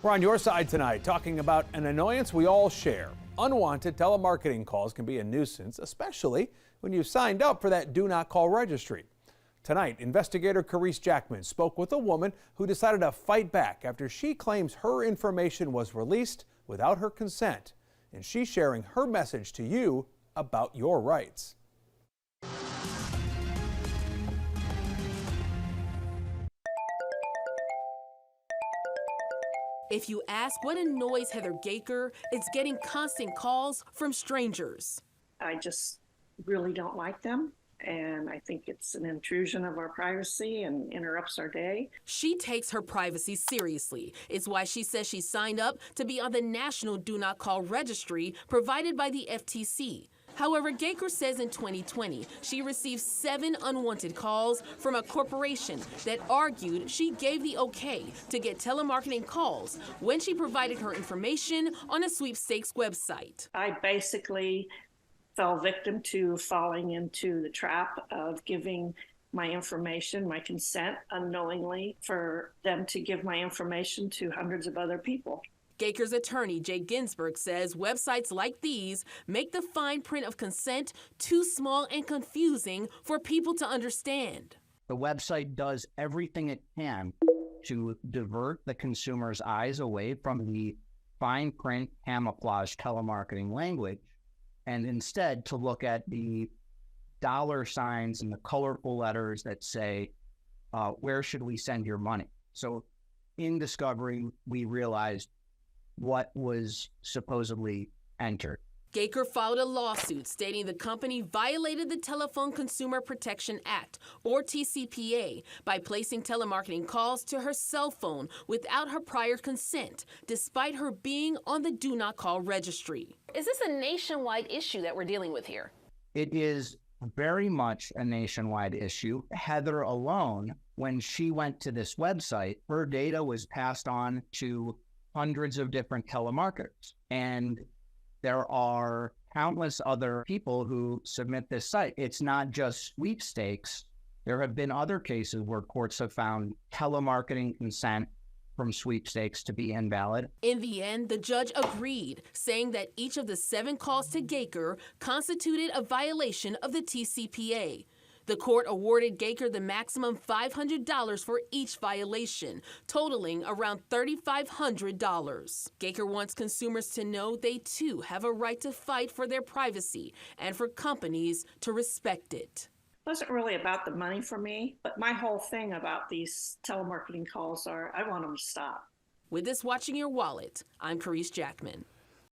We're on your side tonight talking about an annoyance we all share. Unwanted telemarketing calls can be a nuisance, especially when you've signed up for that do not call registry. Tonight, investigator Carice Jackman spoke with a woman who decided to fight back after she claims her information was released without her consent. And she's sharing her message to you about your rights. If you ask what annoys Heather Gaker, it's getting constant calls from strangers. I just really don't like them, and I think it's an intrusion of our privacy and interrupts our day. She takes her privacy seriously. It's why she says she signed up to be on the National Do Not Call Registry provided by the FTC. However, Gaker says in 2020, she received 7 unwanted calls from a corporation that argued she gave the okay to get telemarketing calls when she provided her information on a sweepstakes website. I basically fell victim to falling into the trap of giving my information, my consent, unknowingly for them to give my information to hundreds of other people. Gaker's attorney, Jay Ginsburg, says websites like these make the fine print of consent too small and confusing for people to understand. The website does everything it can to divert the consumer's eyes away from the fine print camouflage telemarketing language and instead to look at the dollar signs and the colorful letters that say, where should we send your money? So in discovery, we realized what was supposedly entered. Gaker filed a lawsuit stating the company violated the Telephone Consumer Protection Act, or TCPA, by placing telemarketing calls to her cell phone without her prior consent, despite her being on the Do Not Call registry. Is this a nationwide issue that we're dealing with here? It is very much a nationwide issue. Heather alone, when she went to this website, her data was passed on to hundreds of different telemarketers. And there are countless other people who submit this site. It's not just sweepstakes. There have been other cases where courts have found telemarketing consent from sweepstakes to be invalid. In the end, the judge agreed, saying that each of the 7 calls to Gaker constituted a violation of the TCPA. The court awarded Gaker the maximum $500 for each violation, totaling around $3,500. Gaker wants consumers to know they too have a right to fight for their privacy and for companies to respect it. It wasn't really about the money for me, but my whole thing about these telemarketing calls are I want them to stop. With this Watching Your Wallet, I'm Carice Jackman.